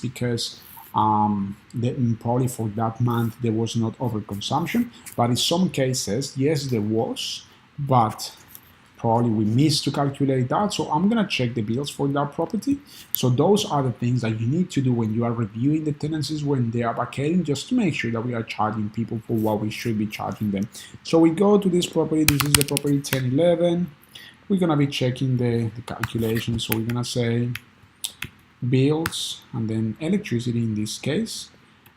because probably for that month there was not overconsumption, but in some cases, yes, there was, but probably we missed to calculate that. So I'm gonna check the bills for that property. So those are the things that you need to do when you are reviewing the tenancies when they are vacating, just to make sure that we are charging people for what we should be charging them. So we go to this property. This is the property 1011. We're gonna be checking the calculation. So we're gonna say bills and then electricity in this case.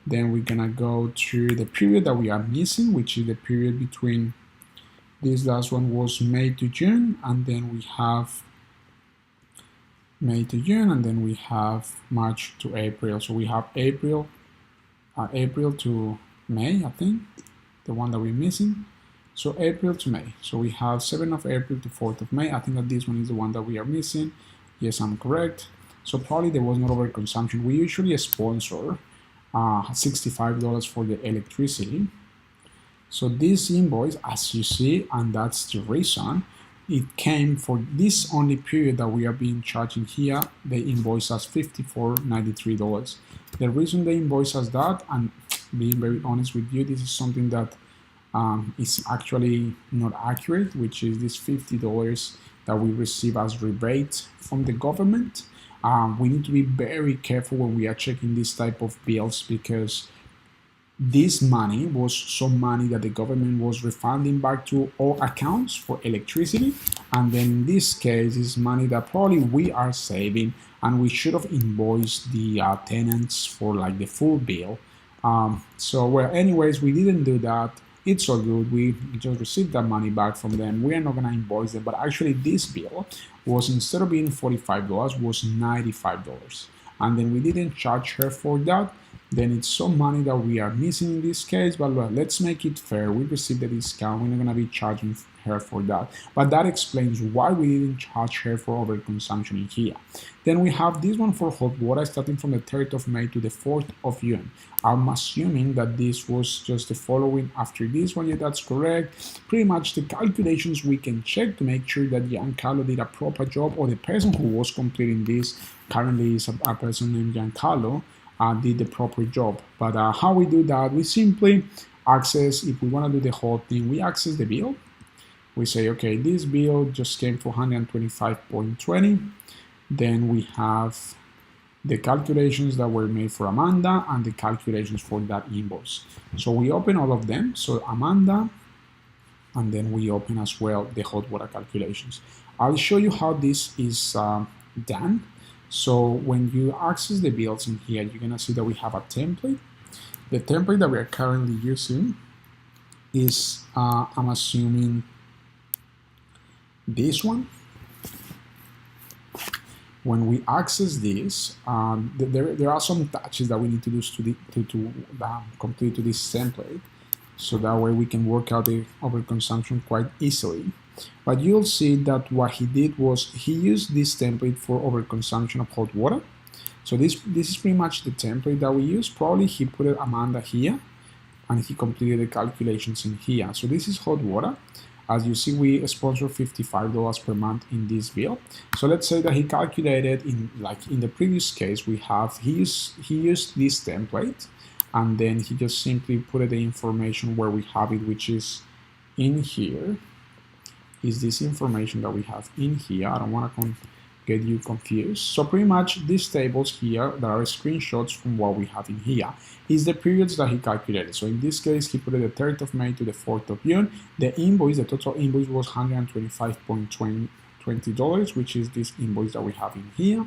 Then we're gonna go to the period that we are missing, which is the period between this last one was May to June, and then we have May to June, and then we have March to April. So we have April to May, I think, the one that we're missing. So April to May. So we have 7th of April to 4th of May. I think that this one is the one that we are missing. Yes, I'm correct. So probably there was not overconsumption. We usually sponsor $65 for the electricity. So this invoice, as you see, and that's the reason, it came for this only period that we are being charging here. They invoice us $54.93. The reason they invoice us that, and being very honest with you, this is something that is actually not accurate, which is this $50 that we receive as rebate from the government. We need to be very careful when we are checking this type of bills, because this money was some money that the government was refunding back to all accounts for electricity, and then in this case is money that probably we are saving, and we should have invoiced the tenants for like the full bill. So well, anyways, we didn't do that. It's all good. We just received that money back from them. We are not gonna invoice them, but actually this bill was, instead of being $45, was $95, and then we didn't charge her for that. Then it's some money that we are missing in this case, but well, let's make it fair. We received the discount. We're not gonna be charging her for that. But that explains why we didn't charge her for overconsumption in here. Then we have this one for hot water starting from the 3rd of May to the 4th of June. I'm assuming that this was just the following after this one. Yeah, that's correct. Pretty much the calculations we can check to make sure that Giancarlo did a proper job, or the person who was completing this currently is a person named Giancarlo. Did the proper job. But how we do that, we simply access, if we want to do the whole thing, we access the bill. We say, okay, this bill just came for 125.20. Then we have the calculations that were made for Amanda and the calculations for that invoice. So we open all of them. So Amanda, and then we open as well the hot water calculations. I'll show you how this is done. So when you access the bills in here, you're gonna see that we have a template. The template that we are currently using is, I'm assuming, this one. When we access this, there are some touches that we need to do to complete to this template, so that way we can work out the overconsumption quite easily. But you'll see that what he did was he used this template for overconsumption of hot water. So this is pretty much the template that we use. Probably he put Amanda here, and he completed the calculations in here. So this is hot water. As you see, we sponsor $55 per month in this bill. So let's say that he calculated in the previous case, he used this template, and then he just simply put the information where we have it, which is in here. Is this information that we have in here. I don't want to get you confused. So pretty much these tables here that are screenshots from what we have in here is the periods that he calculated. So in this case, he put it the 3rd of May to the 4th of June. The invoice, the total invoice was $125.20, which is this invoice that we have in here.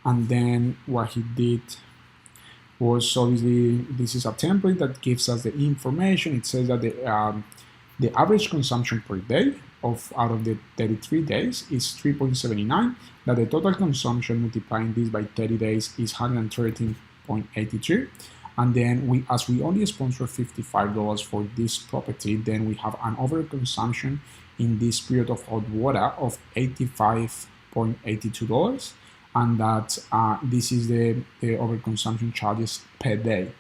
And then what he did was, obviously, this is a template that gives us the information. It says that the average consumption per day out of the 33 days is 3.79, that the total consumption multiplying this by 30 days is 113.82, and then as we only sponsor $55 for this property, then we have an overconsumption in this period of hot water of $85.82, and that this is the overconsumption charges per day.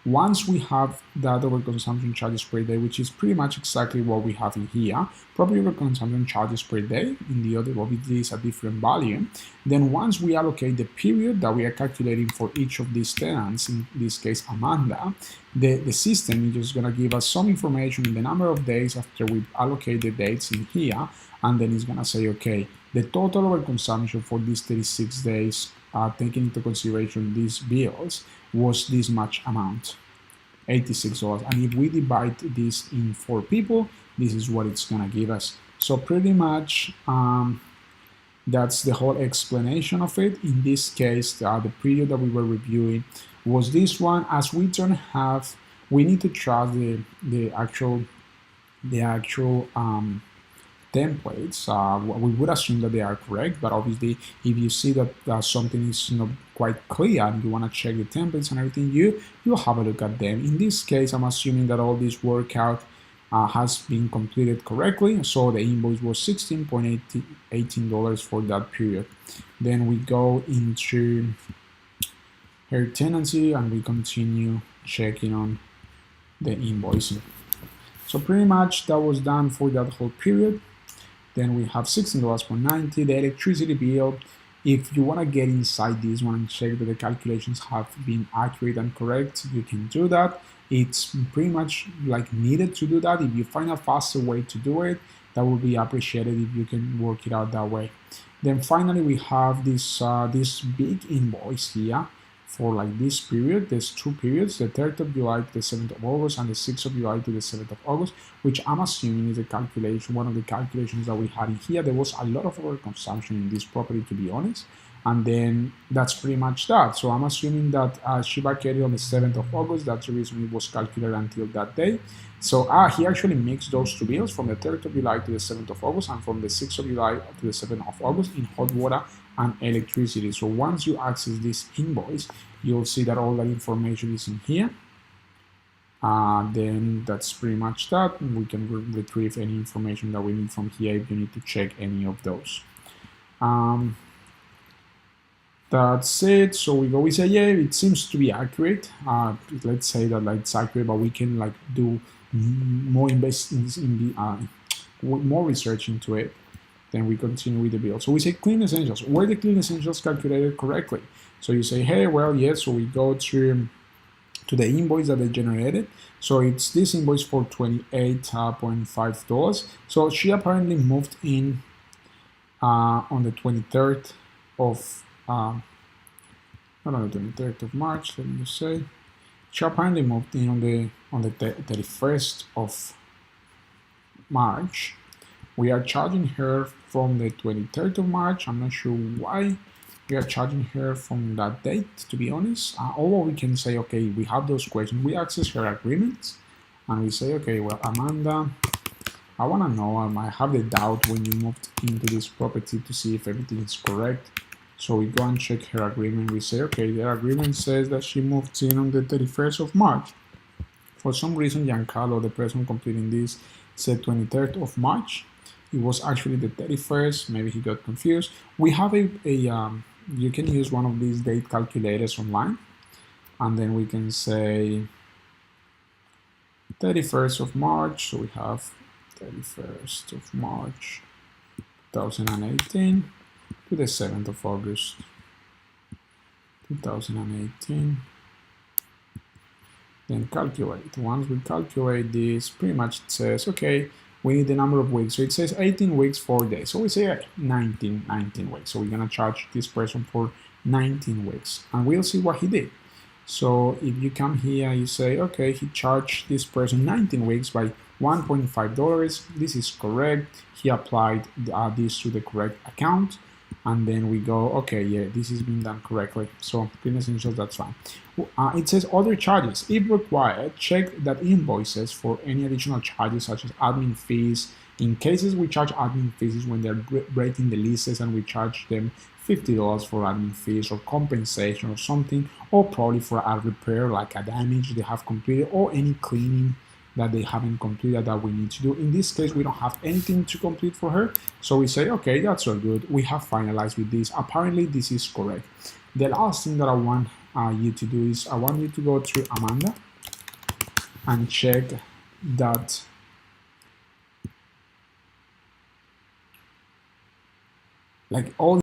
Once we have that overconsumption charges per day, which is pretty much exactly what we have in here, property overconsumption charges per day, in the other obviously is a different value. Then once we allocate the period that we are calculating for each of these tenants, in this case Amanda, the system is just going to give us some information in the number of days after we allocate the dates in here, and then it's going to say, okay, the total overconsumption for these 36 days, taking into consideration these bills, was this much amount, $86. And if we divide this in 4 people, this is what it's gonna give us. So pretty much that's the whole explanation of it. In this case, the period that we were reviewing was this one. As we don't have, we need to trust the actual templates. We would assume that they are correct, but obviously if you see that something is not quite clear and you want to check the templates and everything, you have a look at them. In this case, I'm assuming that all this workout has been completed correctly, so the invoice was $16.18 for that period. Then we go into her tenancy and we continue checking on the invoicing. So pretty much that was done for that whole period. Then we have $16.90, the electricity bill. If you want to get inside this one and check that the calculations have been accurate and correct, you can do that. It's pretty much like needed to do that. If you find a faster way to do it, that would be appreciated if you can work it out that way. Then finally we have this big invoice here for like this period. There's 2 periods, the 3rd of July to the 7th of August and the 6th of July to the 7th of August, which I'm assuming is a calculation, one of the calculations that we had in here. There was a lot of overconsumption in this property, to be honest. And then that's pretty much that. So I'm assuming that she vacated on the 7th of August. That's the reason it was calculated until that day. So he actually mixed those 2 bills from the 3rd of July to the 7th of August and from the 6th of July to the 7th of August in hot water and electricity. So once you access this invoice, you'll see that all that information is in here. Then that's pretty much that. We can retrieve any information that we need from here if you need to check any of those. That's it. So we say, yeah, it seems to be accurate. Let's say that like it's accurate, but we can like do more more research into it. Then we continue with the bill. So we say clean essentials. Were the clean essentials calculated correctly? So you say, hey, well, yes. So we go to the invoice that they generated. So it's this invoice for $28.5. So she apparently moved in on the 23rd of not on the 23rd of March. Let me just say, she apparently moved in on the 31st of March. We are charging her from the 23rd of March. I'm not sure why we are charging her from that date, to be honest. Or we can say, okay, we have those questions. We access her agreements and we say, okay, well, Amanda, I want to know, I have the doubt when you moved into this property to see if everything is correct. So we go and check her agreement. We say, okay, the agreement says that she moved in on the 31st of March. For some reason, Giancarlo, the person completing this, said 23rd of March. It was actually the 31st. Maybe he got confused. We have you can use one of these date calculators online. And then we can say 31st of March. So we have 31st of March, 2018 to the 7th of August, 2018. Then calculate. Once we calculate this, pretty much it says, okay, we need the number of weeks. So it says 18 weeks, 4 days. So we say 19 weeks. So we're gonna charge this person for 19 weeks and we'll see what he did. So if you come here, you say, okay, he charged this person 19 weeks by $1.5. This is correct. He applied this to the correct account. And then we go, okay, yeah, this is being done correctly. So clean essentials, that's fine. It says other charges. If required, check that invoices for any additional charges such as admin fees. In cases we charge admin fees when they're breaking the leases and we charge them $50 for admin fees or compensation or something, or probably for a repair like a damage they have completed or any cleaning that they haven't completed that we need to do. In this case, we don't have anything to complete for her. So we say, okay, that's all good. We have finalized with this. Apparently, this is correct. The last thing that I want you to do is I want you to go to Amanda and check that like all